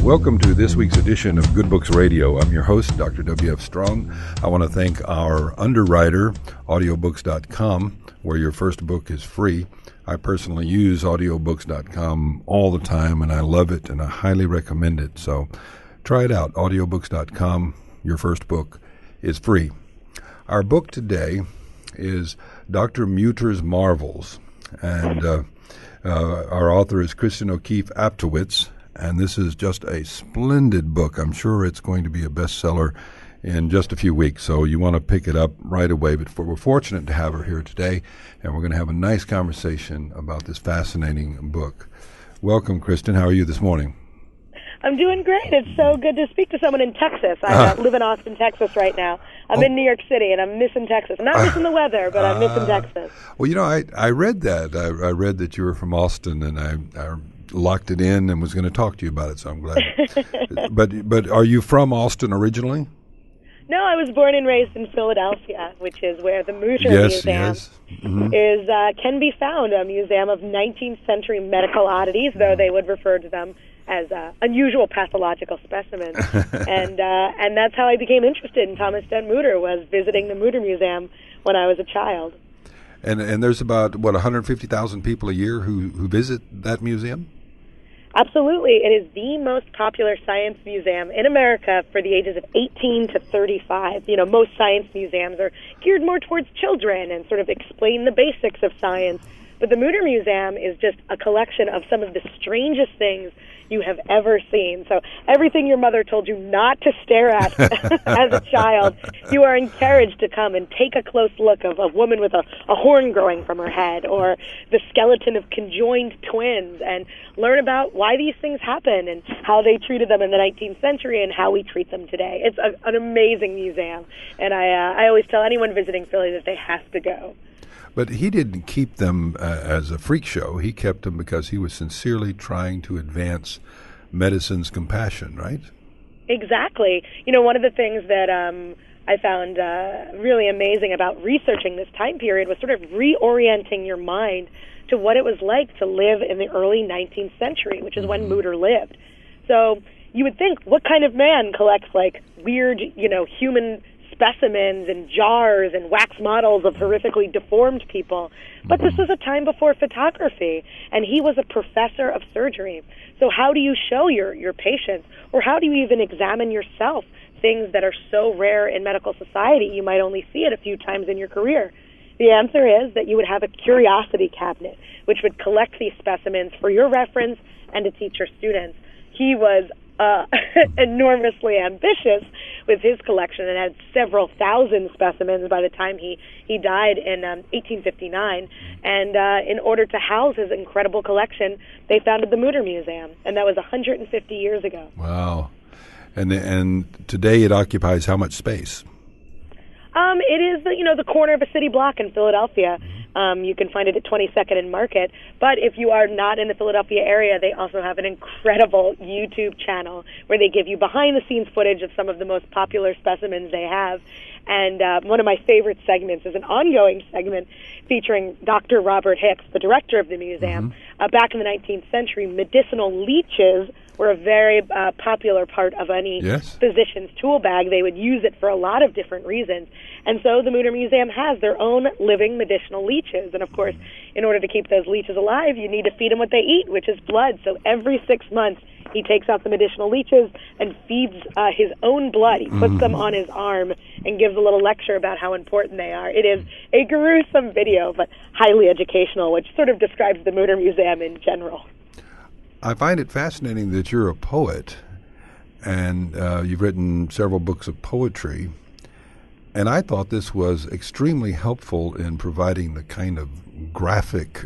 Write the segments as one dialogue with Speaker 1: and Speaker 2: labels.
Speaker 1: Welcome to this week's edition of Good Books Radio. I'm your host, Dr. W.F. Strong. I want to thank our underwriter, audiobooks.com, where your first book is free. I personally use audiobooks.com all the time, and I love it, and I highly recommend it. So try it out, audiobooks.com. Your first book is free. Our book today is Dr. Mutter's Marvels, and our author is Kristen O'Keefe Aptowitz. And this is just a splendid book. I'm sure it's going to be a bestseller in just a few weeks, so you want to pick it up right away. But we're fortunate to have her here today, and we're going to have a nice conversation about this fascinating book. Welcome, Kristen. How are you this morning?
Speaker 2: I'm doing great. It's so good to speak to someone in Texas. I live in Austin, Texas right now. I'm in New York City, and I'm missing Texas. I'm not missing the weather, but I'm missing Texas.
Speaker 1: Well, you know, I read that. I read that you were from Austin, and I locked it in and was going to talk to you about it, so I'm glad. But are you from Austin originally?
Speaker 2: No, I was born and raised in Philadelphia, which is where the Mutter Museum can be found, a museum of 19th century medical oddities, though they would refer to them as unusual pathological specimens. and that's how I became interested in Thomas Dent Mütter, was visiting the Mutter Museum when I was a child.
Speaker 1: And there's about, 150,000 people a year who visit that museum?
Speaker 2: Absolutely. It is the most popular science museum in America for the ages of 18 to 35. You know, most science museums are geared more towards children and sort of explain the basics of science. But the Mutter Museum is just a collection of some of the strangest things you have ever seen. So everything your mother told you not to stare at as a child, you are encouraged to come and take a close look of a woman with a horn growing from her head, or the skeleton of conjoined twins, and learn about why these things happen and how they treated them in the 19th century and how we treat them today. It's an amazing museum, and I always tell anyone visiting Philly that they have to go.
Speaker 1: But he didn't keep them as a freak show. He kept them because he was sincerely trying to advance medicine's compassion, right?
Speaker 2: Exactly. You know, one of the things that I found really amazing about researching this time period was sort of reorienting your mind to what it was like to live in the early 19th century, which is when Mutter lived. So you would think, what kind of man collects, like, weird, human specimens and jars and wax models of horrifically deformed people? But this was a time before photography, and he was a professor of surgery. So how do you show your patients, or how do you even examine yourself, things that are so rare in medical society you might only see it a few times in your career? The answer is that you would have a curiosity cabinet, which would collect these specimens for your reference and to teach your students. He was enormously ambitious with his collection and had several thousand specimens by the time he died in 1859. And in order to house his incredible collection, they founded the Mutter Museum, and that was 150 years ago.
Speaker 1: Wow. And today it occupies how much space?
Speaker 2: It is the corner of a city block in Philadelphia. You can find it at 22nd and Market. But if you are not in the Philadelphia area, they also have an incredible YouTube channel where they give you behind-the-scenes footage of some of the most popular specimens they have. And one of my favorite segments is an ongoing segment featuring Dr. Robert Hicks, the director of the museum. Back in the 19th century, medicinal leeches were a very popular part of any physician's tool bag. They would use it for a lot of different reasons. And so the Mutter Museum has their own living medicinal leeches. And, of course, in order to keep those leeches alive, you need to feed them what they eat, which is blood. So every 6 months, he takes out the medicinal leeches and feeds his own blood. He puts them on his arm and gives a little lecture about how important they are. It is a gruesome video, but highly educational, which sort of describes the Mutter Museum in general.
Speaker 1: I find it fascinating that you're a poet, and you've written several books of poetry, and I thought this was extremely helpful in providing the kind of graphic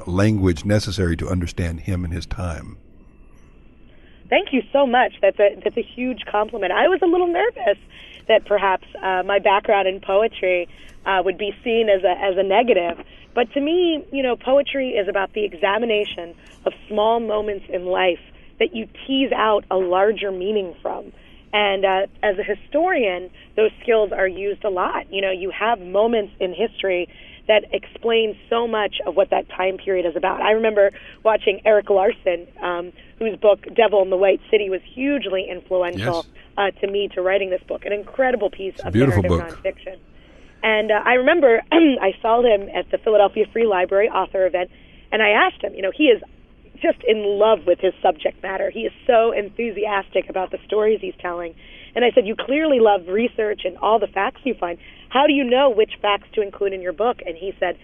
Speaker 1: language necessary to understand him and his time.
Speaker 2: Thank you so much. That's a huge compliment. I was a little nervous that perhaps my background in poetry would be seen as a negative. But to me, poetry is about the examination of small moments in life that you tease out a larger meaning from. And as a historian, those skills are used a lot. You have moments in history that explains so much of what that time period is about. I remember watching Eric Larson, whose book Devil in the White City was hugely influential to me to writing this book, an incredible piece of narrative nonfiction. And I remember I saw him at the Philadelphia Free Library author event, and I asked him, he is just in love with his subject matter. He is so enthusiastic about the stories he's telling. And I said, you clearly love research and all the facts you find. How do you know which facts to include in your book? And he said,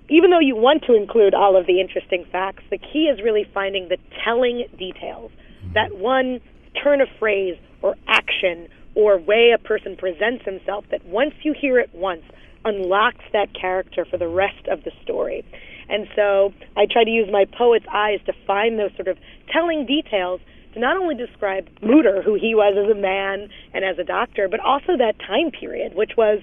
Speaker 2: even though you want to include all of the interesting facts, the key is really finding the telling details. That one turn of phrase or action or way a person presents himself that once you hear it once, unlocks that character for the rest of the story. And so I try to use my poet's eyes to find those sort of telling details to not only describe Mutter, who he was as a man and as a doctor, but also that time period, which was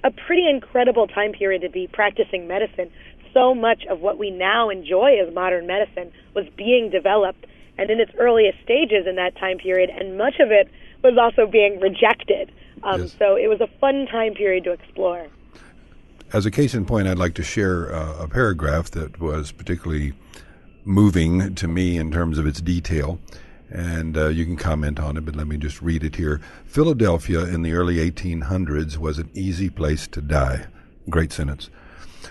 Speaker 2: a pretty incredible time period to be practicing medicine. So much of what we now enjoy as modern medicine was being developed and in its earliest stages in that time period, and much of it was also being rejected. So it was a fun time period to explore.
Speaker 1: As a case in point, I'd like to share a paragraph that was particularly moving to me in terms of its detail. And you can comment on it, but let me just read it here. Philadelphia in the early 1800s was an easy place to die. Great sentence.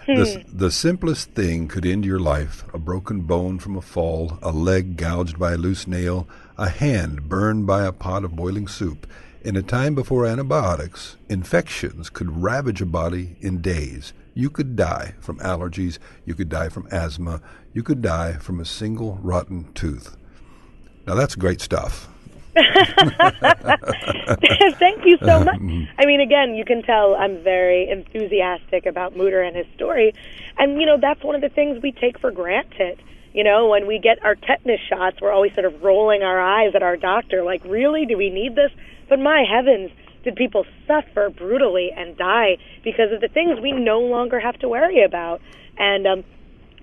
Speaker 1: The simplest thing could end your life: a broken bone from a fall, a leg gouged by a loose nail, a hand burned by a pot of boiling soup. In a time before antibiotics, infections could ravage a body in days. You could die from allergies. You could die from asthma. You could die from a single rotten tooth. Now, that's great stuff.
Speaker 2: Thank you so much. I mean, again, you can tell I'm very enthusiastic about Mutter and his story. And, that's one of the things we take for granted. When we get our tetanus shots, we're always sort of rolling our eyes at our doctor, like, really? Do we need this? But my heavens, did people suffer brutally and die because of the things we no longer have to worry about? And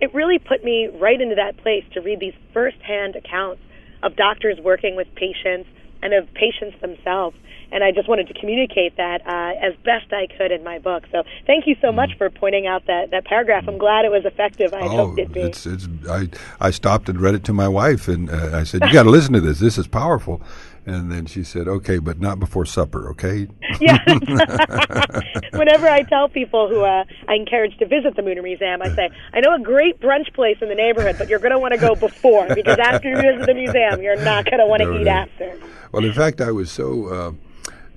Speaker 2: it really put me right into that place to read these firsthand accounts of doctors working with patients and of patients themselves. And I just wanted to communicate that as best I could in my book. So thank you so much for pointing out that paragraph. I'm glad it was effective. I hoped it'd be.
Speaker 1: I stopped and read it to my wife, and I said, you got to listen to this. This is powerful. And then she said, okay, but not before supper, okay?
Speaker 2: Yes. Whenever I tell people who I encourage to visit the Mutter Museum, I say, I know a great brunch place in the neighborhood, but you're going to want to go before, because after you visit the museum, you're not going to want to eat after.
Speaker 1: Well, in fact, I was so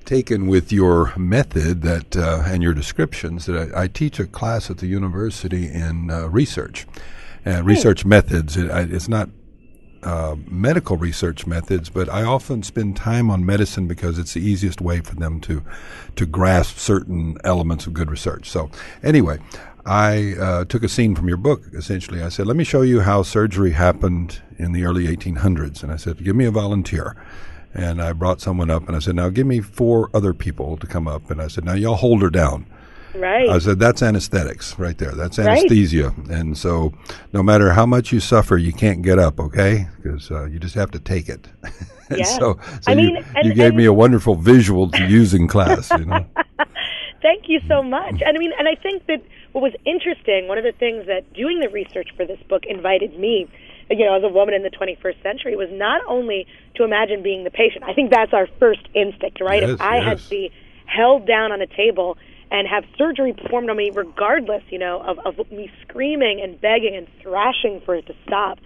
Speaker 1: taken with your method that and your descriptions that I teach a class at the university in research and research methods. It's not medical research methods, but I often spend time on medicine because it's the easiest way for them to grasp certain elements of good research. So anyway, I took a scene from your book, essentially. I said, let me show you how surgery happened in the early 1800s. And I said, give me a volunteer. And I brought someone up, and I said, now give me 4 other people to come up. And I said, now y'all hold her down.
Speaker 2: Right.
Speaker 1: I said, that's anesthetics right there. That's anesthesia. Right. And so no matter how much you suffer, you can't get up, okay? Because you just have to take it. And so you gave me a wonderful visual to use in class,
Speaker 2: Thank you so much. And I think that what was interesting, one of the things that doing the research for this book invited me, as a woman in the 21st century, was not only to imagine being the patient. I think that's our first instinct, right?
Speaker 1: Yes,
Speaker 2: if I had to be held down on a table and have surgery performed on me regardless, of me screaming and begging and thrashing for it to stop.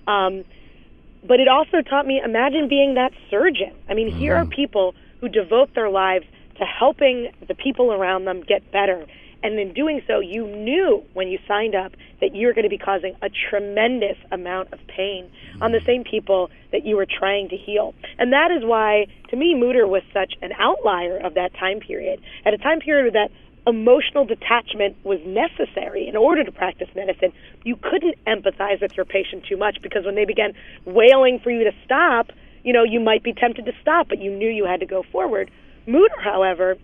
Speaker 2: But it also taught me, imagine being that surgeon. Here are people who devote their lives to helping the people around them get better. And in doing so, you knew when you signed up that you were going to be causing a tremendous amount of pain on the same people that you were trying to heal. And that is why, to me, Mutter was such an outlier of that time period. At a time period where that emotional detachment was necessary in order to practice medicine, you couldn't empathize with your patient too much, because when they began wailing for you to stop, you might be tempted to stop, but you knew you had to go forward. Mutter, however,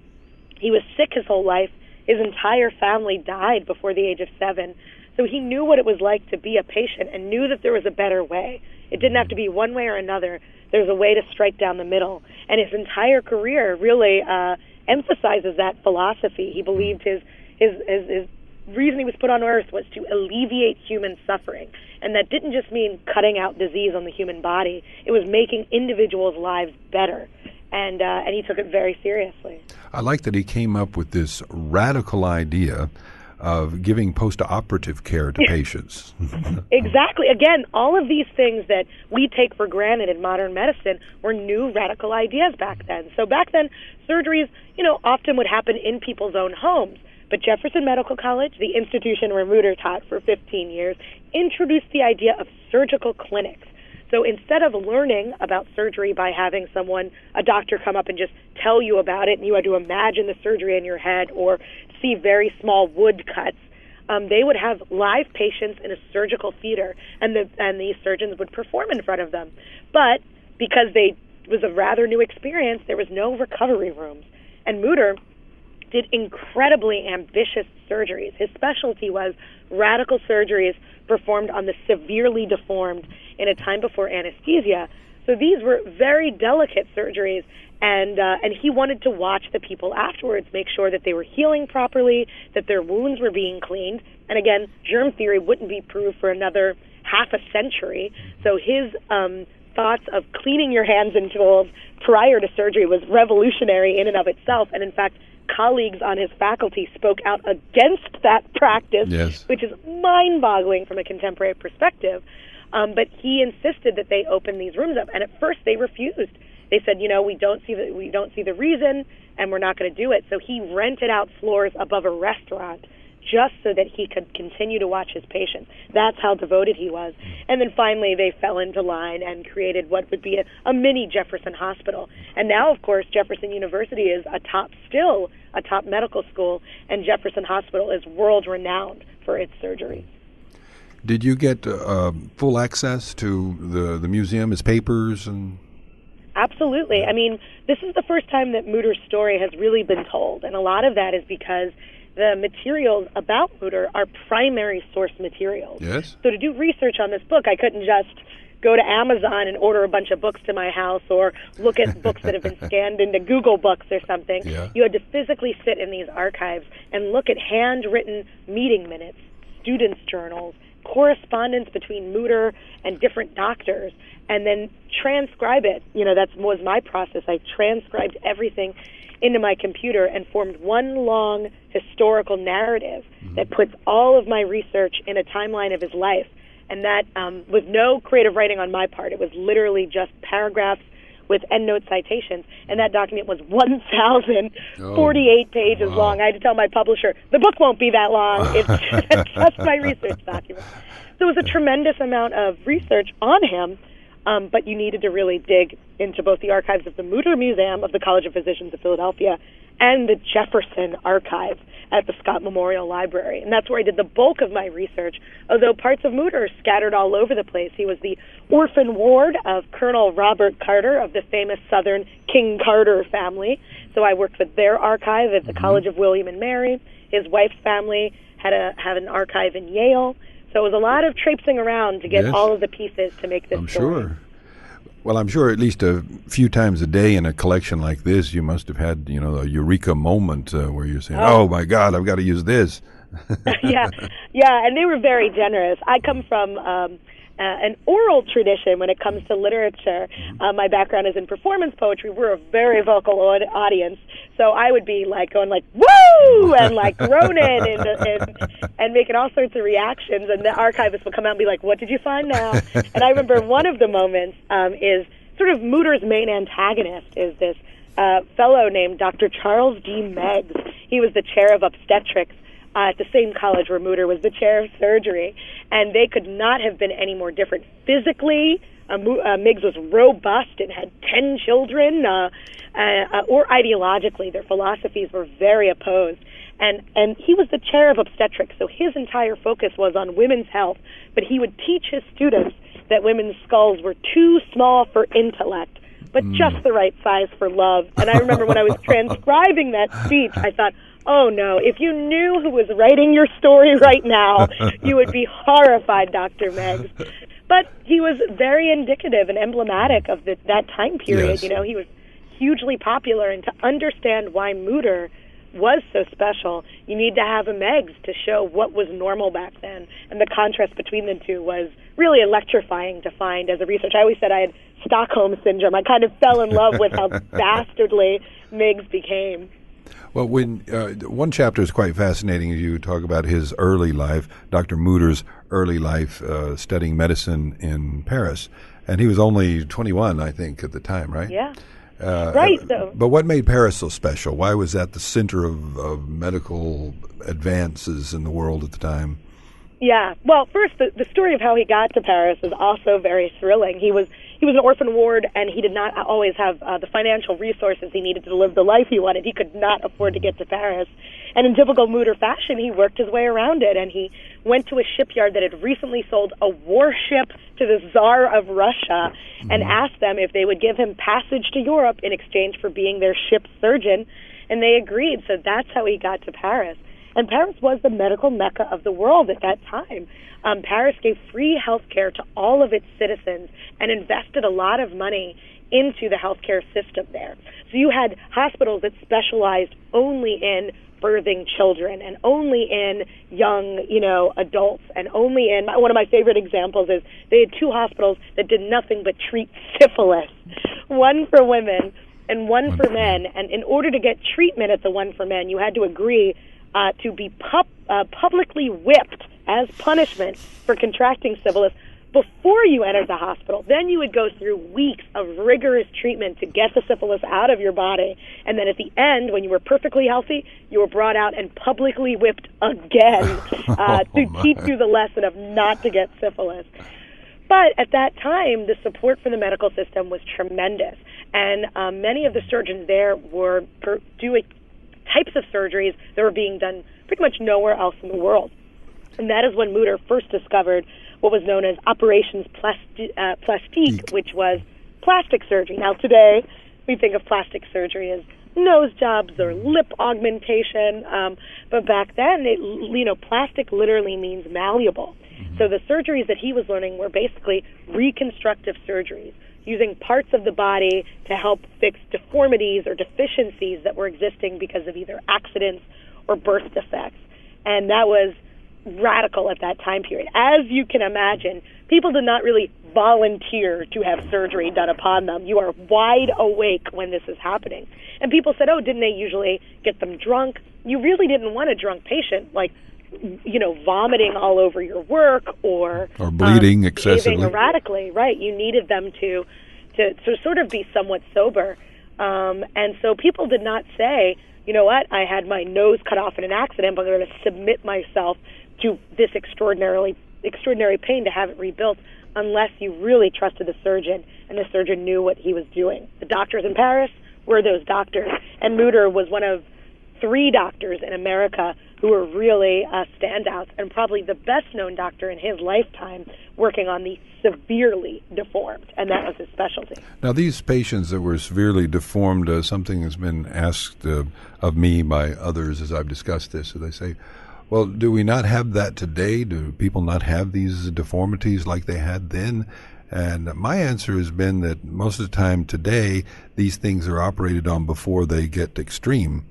Speaker 2: he was sick his whole life. His entire family died before the age of 7. So he knew what it was like to be a patient and knew that there was a better way. It didn't have to be one way or another. There was a way to strike down the middle. And his entire career really emphasizes that philosophy. He believed his reason he was put on earth was to alleviate human suffering. And that didn't just mean cutting out disease on the human body. It was making individuals' lives better. And he took it very seriously.
Speaker 1: I like that he came up with this radical idea of giving post-operative care to patients.
Speaker 2: Exactly. Again, all of these things that we take for granted in modern medicine were new radical ideas back then. So back then, surgeries, often would happen in people's own homes. But Jefferson Medical College, the institution where Mutter taught for 15 years, introduced the idea of surgical clinics. So instead of learning about surgery by having a doctor come up and just tell you about it, and you had to imagine the surgery in your head or see very small wood cuts, they would have live patients in a surgical theater, and these surgeons would perform in front of them. But because it was a rather new experience, there was no recovery rooms. And Mutter did incredibly ambitious surgeries. His specialty was radical surgeries performed on the severely deformed in a time before anesthesia. So these were very delicate surgeries, and he wanted to watch the people afterwards, make sure that they were healing properly, that their wounds were being cleaned. And again, germ theory wouldn't be proved for another half a century. So his thoughts of cleaning your hands and tools prior to surgery was revolutionary in and of itself. And in fact, colleagues on his faculty spoke out against that practice,
Speaker 1: yes,
Speaker 2: which is mind-boggling from a contemporary perspective. But he insisted that they open these rooms up, and at first they refused. They said, we don't see the reason, and we're not going to do it. So he rented out floors above a restaurant just so that he could continue to watch his patients. That's how devoted he was. And then finally they fell into line and created what would be a mini Jefferson Hospital. And now, of course, Jefferson University is still a top medical school, and Jefferson Hospital is world-renowned for its surgery.
Speaker 1: Did you get full access to the museum, his papers?
Speaker 2: Absolutely. I mean, this is the first time that Mutter's story has really been told, and a lot of that is because the materials about Mutter are primary source materials.
Speaker 1: Yes.
Speaker 2: So to do research on this book, I couldn't just go to Amazon and order a bunch of books to my house or look at books that have been scanned into Google Books or something.
Speaker 1: Yeah.
Speaker 2: You had to physically sit in these archives and look at handwritten meeting minutes, students' journals, correspondence between Mutter and different doctors, and then transcribe it. That was my process. I transcribed everything into my computer and formed one long historical narrative that puts all of my research in a timeline of his life. And that with no creative writing on my part. It was literally just paragraphs with endnote citations. And that document was 1,048 pages long. I had to tell my publisher, the book won't be that long. It's just my research document. So it was a tremendous amount of research on him. But you needed to really dig into both the archives of the Mutter Museum of the College of Physicians of Philadelphia and the Jefferson Archive at the Scott Memorial Library. And that's where I did the bulk of my research, although parts of Mutter are scattered all over the place. He was the orphan ward of Colonel Robert Carter of the famous Southern King Carter family. So I worked with their archive at the College of William and Mary. His wife's family had an archive in Yale. So it was a lot of traipsing around to get all of the pieces to make this
Speaker 1: I'm
Speaker 2: story.
Speaker 1: Sure. Well, I'm sure at least a few times a day in a collection like this, you must have had, a eureka moment where you're saying, oh, my God, I've got to use this.
Speaker 2: Yeah, and they were very generous. I come from an oral tradition when it comes to literature. My background is in performance poetry. We're a very vocal audience. So I would be going woo, and groaning and making all sorts of reactions. And the archivist would come out and be like, what did you find now? And I remember one of the moments is sort of Mutter's main antagonist is this fellow named Dr. Charles D Meg. He was the chair of obstetrics at the same college where Mutter was the chair of surgery. And they could not have been any more different. Physically, Miggs was robust and had 10 children, or ideologically, their philosophies were very opposed. And he was the chair of obstetrics, so his entire focus was on women's health, but he would teach his students that women's skulls were too small for intellect, but just the right size for love. And I remember when I was transcribing that speech, I thought, oh no, if you knew who was writing your story right now, you would be horrified, Dr. Meggs. But he was very indicative and emblematic of that time period.
Speaker 1: Yes.
Speaker 2: He was hugely popular, and to understand why Mutter was so special, you need to have a Meg's to show what was normal back then. And the contrast between the two was really electrifying to find as a researcher. I always said I had Stockholm syndrome. I kind of fell in love with how dastardly Meg's became.
Speaker 1: Well, when one chapter is quite fascinating. You talk about his early life, Dr. Mutter's early life, studying medicine in Paris, and he was only 21, I think, at the time, right?
Speaker 2: Yeah. Right.
Speaker 1: But what made Paris so special? Why was that the center of medical advances in the world at the time?
Speaker 2: Yeah. Well, first, the story of how he got to Paris is also very thrilling. He was an orphan ward, and he did not always have the financial resources he needed to live the life he wanted. He could not afford to get to Paris. And in typical Mutter fashion, he worked his way around it, and he went to a shipyard that had recently sold a warship to the Tsar of Russia and asked them if they would give him passage to Europe in exchange for being their ship's surgeon, and they agreed. So that's how he got to Paris. And Paris was the medical mecca of the world at that time. Paris gave free health care to all of its citizens and invested a lot of money into the healthcare system there. So you had hospitals that specialized only in birthing children and only in young, adults, and only in, one of my favorite examples is they had two hospitals that did nothing but treat syphilis, one for women and one for men. And in order to get treatment at the one for men, you had to agree to be publicly whipped as punishment for contracting syphilis before you entered the hospital. Then you would go through weeks of rigorous treatment to get the syphilis out of your body. And then at the end, when you were perfectly healthy, you were brought out and publicly whipped again to teach you the lesson of not to get syphilis. But at that time, the support for the medical system was tremendous. And many of the surgeons there were doing types of surgeries that were being done pretty much nowhere else in the world. And that is when Mutter first discovered what was known as operations plastique, which was plastic surgery. Now today, we think of plastic surgery as nose jobs or lip augmentation, but back then, plastic literally means malleable. So the surgeries that he was learning were basically reconstructive surgeries, using parts of the body to help fix deformities or deficiencies that were existing because of either accidents or birth defects. And that was radical at that time period. As you can imagine, people did not really volunteer to have surgery done upon them. You are wide awake when this is happening. And people said, oh, didn't they usually get them drunk? You really didn't want a drunk patient, vomiting all over your work or
Speaker 1: bleeding excessively.
Speaker 2: Behaving erratically, right? You needed them to sort of be somewhat sober. And so people did not say, you know what, I had my nose cut off in an accident, but I'm going to submit myself to this extraordinary pain to have it rebuilt, unless you really trusted the surgeon and the surgeon knew what he was doing. The doctors in Paris were those doctors, and Mutter was one of 3 doctors in America who were really standouts, and probably the best-known doctor in his lifetime working on the severely deformed, and that was his specialty.
Speaker 1: Now, these patients that were severely deformed, something has been asked of me by others as I've discussed this. So they say, well, do we not have that today? Do people not have these deformities like they had then? And my answer has been that most of the time today, these things are operated on before they get extreme.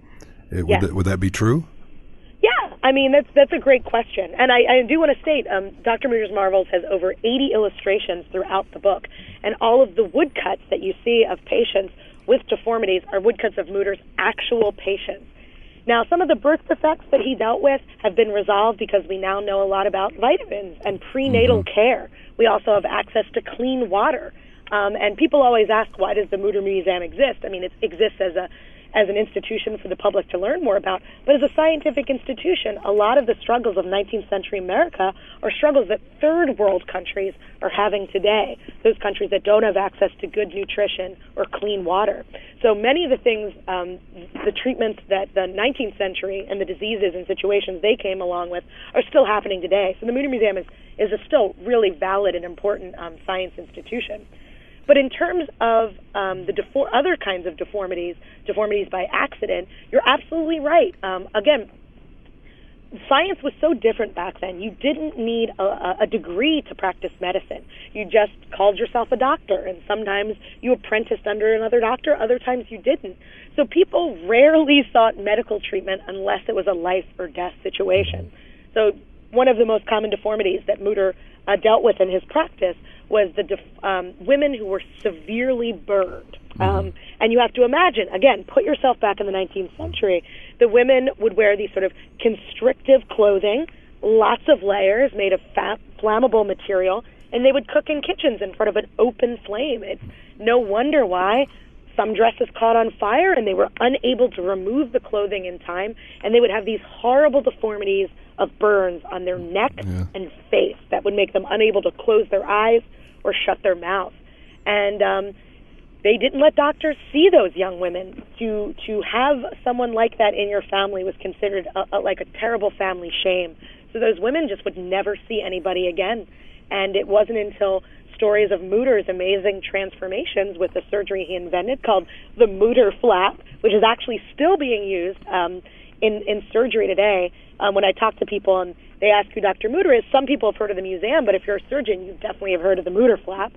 Speaker 1: Would that be true?
Speaker 2: Yeah, I mean, that's a great question. And I do want to state, Dr. Mutter's Marvels has over 80 illustrations throughout the book. And all of the woodcuts that you see of patients with deformities are woodcuts of Mutter's actual patients. Now, some of the birth defects that he dealt with have been resolved because we now know a lot about vitamins and prenatal care. We also have access to clean water. And people always ask, why does the Mutter Museum exist? I mean, it exists as an institution for the public to learn more about, but as a scientific institution, a lot of the struggles of 19th century America are struggles that third world countries are having today, those countries that don't have access to good nutrition or clean water. So many of the things, the treatments that the 19th century and the diseases and situations they came along with are still happening today. So the Mutter Museum is a still really valid and important science institution. But in terms of other kinds of deformities by accident, you're absolutely right. Again, science was so different back then. You didn't need a degree to practice medicine. You just called yourself a doctor, and sometimes you apprenticed under another doctor, other times you didn't. So people rarely sought medical treatment unless it was a life or death situation. So one of the most common deformities that Mutter dealt with in his practice was the women who were severely burned. And you have to imagine, again, put yourself back in the 19th century. The women would wear these sort of constrictive clothing, lots of layers made of flammable material, and they would cook in kitchens in front of an open flame. It's no wonder why some dresses caught on fire and they were unable to remove the clothing in time, and they would have these horrible deformities of burns on their neck and face that would make them unable to close their eyes or shut their mouth. And they didn't let doctors see those young women. To have someone like that in your family was considered like a terrible family shame. So those women just would never see anybody again. And it wasn't until stories of Mutter's amazing transformations with the surgery he invented called the Mutter flap, which is actually still being used in surgery today. When I talk to people and they ask who Dr. Mutter is, some people have heard of the museum, but if you're a surgeon, you definitely have heard of the Mutter flap.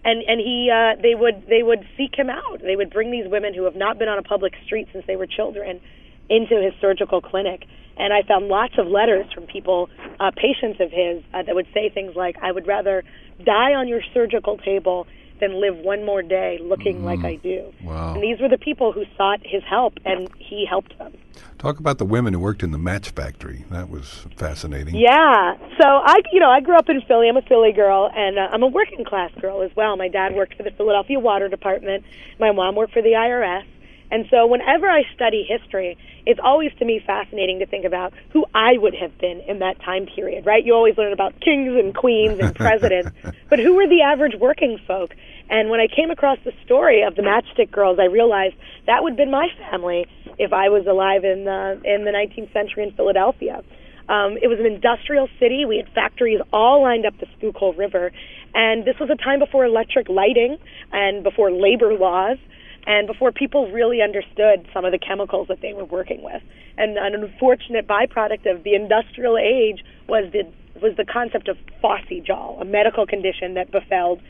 Speaker 2: They would seek him out. They would bring these women who have not been on a public street since they were children into his surgical clinic. And I found lots of letters from people, patients of his, that would say things like, "I would rather die on your surgical table than live one more day looking like I do."
Speaker 1: Wow.
Speaker 2: And these were the people who sought his help, and he helped them.
Speaker 1: Talk about the women who worked in the match factory. That was fascinating.
Speaker 2: Yeah. So I grew up in Philly. I'm a Philly girl, and I'm a working class girl as well. My dad worked for the Philadelphia Water Department. My mom worked for the IRS. And so whenever I study history, it's always to me fascinating to think about who I would have been in that time period, right? You always learn about kings and queens and presidents, but who were the average working folk? And when I came across the story of the Matchstick Girls, I realized that would have been my family if I was alive in the 19th century in Philadelphia. It was an industrial city. We had factories all lined up the Schuylkill River, and this was a time before electric lighting and before labor laws, and before people really understood some of the chemicals that they were working with. And an unfortunate byproduct of the industrial age was the concept of phossy-jaw, a medical condition that befell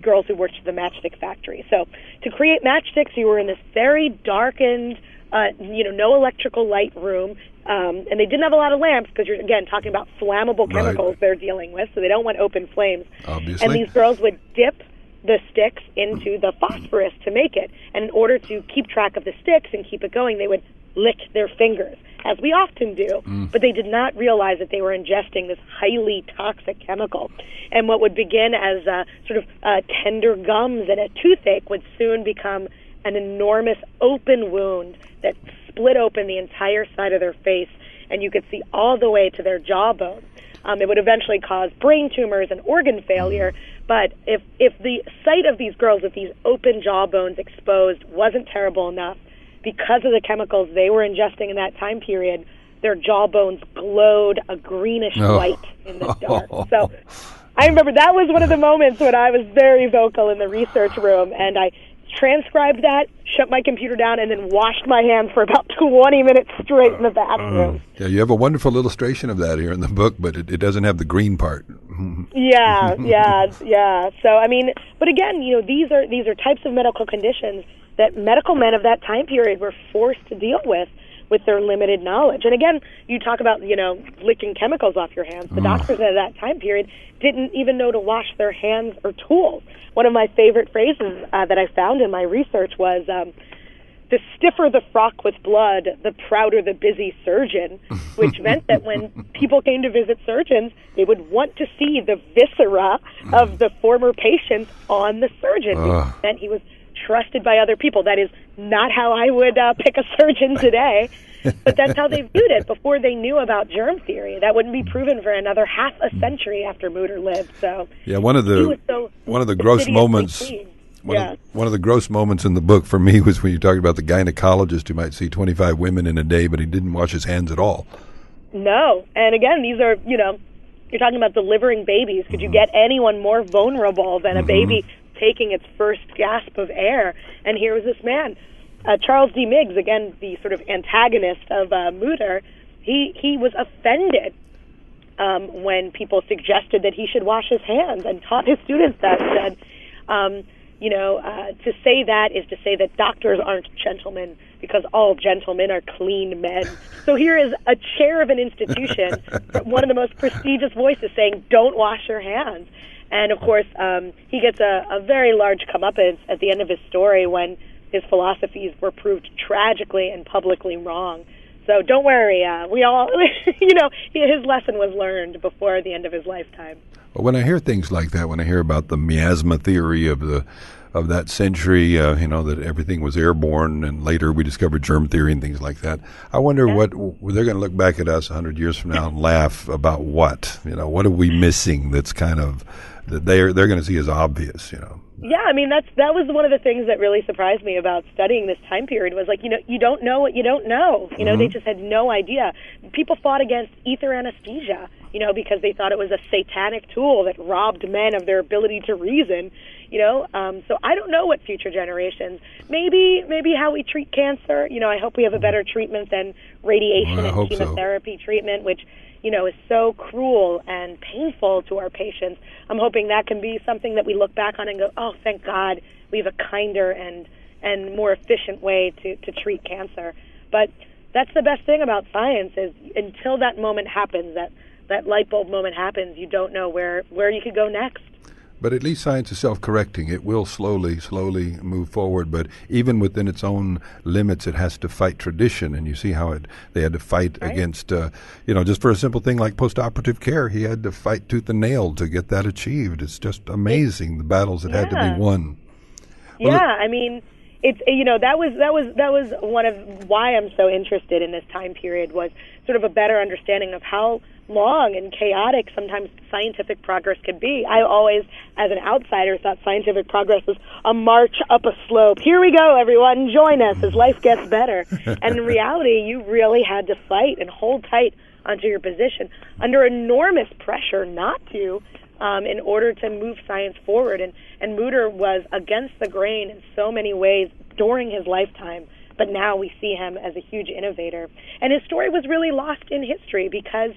Speaker 2: girls who worked at the matchstick factory. So to create matchsticks, you were in this very darkened, no electrical light room, and they didn't have a lot of lamps because you're, again, talking about flammable chemicals they're dealing with, so they don't want open flames.
Speaker 1: Obviously.
Speaker 2: And these girls would dip the sticks into the phosphorus to make it. And in order to keep track of the sticks and keep it going, they would lick their fingers, as we often do. But they did not realize that they were ingesting this highly toxic chemical. And what would begin as tender gums and a toothache would soon become an enormous open wound that split open the entire side of their face, and you could see all the way to their jawbone. It would eventually cause brain tumors and organ failure. But if the sight of these girls with these open jawbones exposed wasn't terrible enough, because of the chemicals they were ingesting in that time period, their jawbones glowed a greenish white in the dark. So I remember that was one of the moments when I was very vocal in the research room, and I transcribed that, shut my computer down, and then washed my hands for about 20 minutes straight in the bathroom.
Speaker 1: Yeah, you have a wonderful illustration of that here in the book, but it doesn't have the green part.
Speaker 2: Yeah. So, but again, these are types of medical conditions that medical men of that time period were forced to deal with their limited knowledge. And again, you talk about, licking chemicals off your hands. The doctors at that time period didn't even know to wash their hands or tools. One of my favorite phrases that I found in my research was, the stiffer the frock with blood, the prouder the busy surgeon, which meant that when people came to visit surgeons, they would want to see the viscera of the former patient on the surgeon, which meant he was trusted by other people. That is not how I would pick a surgeon today, but that's how they viewed it before they knew about germ theory. That wouldn't be proven for another half a century after Mutter lived. So
Speaker 1: yeah, one of the gross moments. One of the gross moments in the book for me was when you talked about the gynecologist who might see 25 women in a day, but he didn't wash his hands at all.
Speaker 2: No, and again, these are you're talking about delivering babies. Could you get anyone more vulnerable than a baby taking its first gasp of air? And here was this man Charles D Meg, again, the sort of antagonist of Mutter, he was offended when people suggested that he should wash his hands, and taught his students that, said, to say that is to say that doctors aren't gentlemen because all gentlemen are clean men. So here is a chair of an institution, one of the most prestigious voices, saying, don't wash your hands. And, of course, he gets a very large comeuppance at the end of his story when his philosophies were proved tragically and publicly wrong. So don't worry, we all, his lesson was learned before the end of his lifetime.
Speaker 1: Well, when I hear things like that, when I hear about the miasma theory of that century, that everything was airborne, and later we discovered germ theory and things like that, I wonder what they're going to look back at us 100 years from now and laugh about what are we missing that's kind of that they're going to see as obvious,
Speaker 2: Yeah, I mean, that was one of the things that really surprised me about studying this time period was, like, you don't know what you don't know. They just had no idea. People fought against ether anesthesia, because they thought it was a satanic tool that robbed men of their ability to reason, So I don't know what future generations, maybe how we treat cancer. I hope we have a better treatment than radiation and chemotherapy treatment, which, is so cruel and painful to our patients. I'm hoping that can be something that we look back on and go, oh, thank God we have a kinder and more efficient way to treat cancer. But that's the best thing about science is until that moment happens, that light bulb moment happens, you don't know where you could go next.
Speaker 1: But at least science is self-correcting. It will slowly move forward. But even within its own limits, it has to fight tradition. And you see how they had to fight against, just for a simple thing like postoperative care. He had to fight tooth and nail to get that achieved. It's just amazing the battles that had to be won. Well,
Speaker 2: I mean, it's that was one of why I'm so interested in this time period, was sort of a better understanding of how long and chaotic sometimes scientific progress could be. I always, as an outsider, thought scientific progress was a march up a slope. Here we go, everyone, join us as life gets better. And in reality, you really had to fight and hold tight onto your position under enormous pressure not to, in order to move science forward. And Mutter was against the grain in so many ways during his lifetime, but now we see him as a huge innovator. And his story was really lost in history because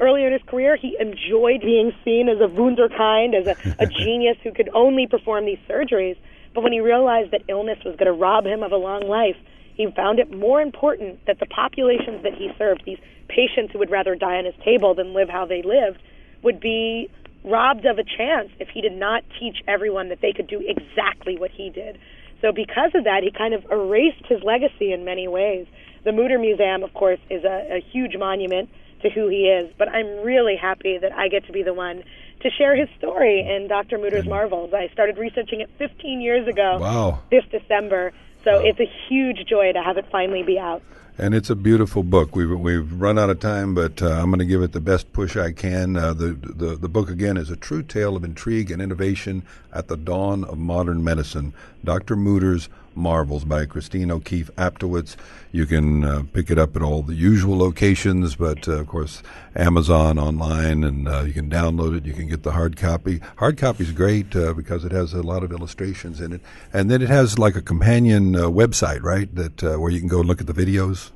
Speaker 2: earlier in his career, he enjoyed being seen as a wunderkind, as a genius who could only perform these surgeries. But when he realized that illness was going to rob him of a long life, he found it more important that the populations that he served, these patients who would rather die on his table than live how they lived, would be robbed of a chance if he did not teach everyone that they could do exactly what he did. So because of that, he kind of erased his legacy in many ways. The Mutter Museum, of course, is a huge monument to who he is, but I'm really happy that I get to be the one to share his story in Dr. Mutter's Marvels. I started researching it 15 years ago, this December, so it's a huge joy to have it finally be out.
Speaker 1: And it's a beautiful book. We've run out of time, but I'm going to give it the best push I can. The book, again, is a true tale of intrigue and innovation at the dawn of modern medicine. Dr. Mutter's Marvels by Christine O'Keefe Aptowitz. You can pick it up at all the usual locations, but, of course, Amazon online, and you can download it. You can get the hard copy. Hard copy is great because it has a lot of illustrations in it. And then it has like a companion website, right, that where you can go and look at the videos?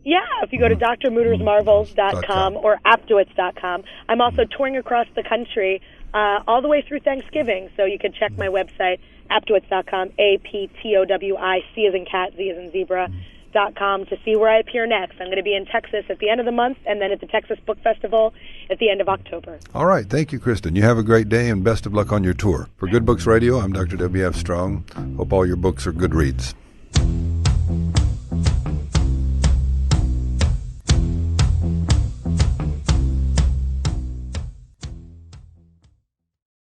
Speaker 2: Yeah, if you go to drmuttersmarvels.com or aptowitz.com. I'm also touring across the country all the way through Thanksgiving, so you can check my website, aptowitz.com, APTOWIC as in cat, Z as in zebra.com, to see where I appear next. I'm going to be in Texas at the end of the month, and then at the Texas Book Festival at the end of October.
Speaker 1: All right. Thank you, Kristen. You have a great day, and best of luck on your tour. For Good Books Radio, I'm Dr. W.F. Strong. Hope all your books are good reads.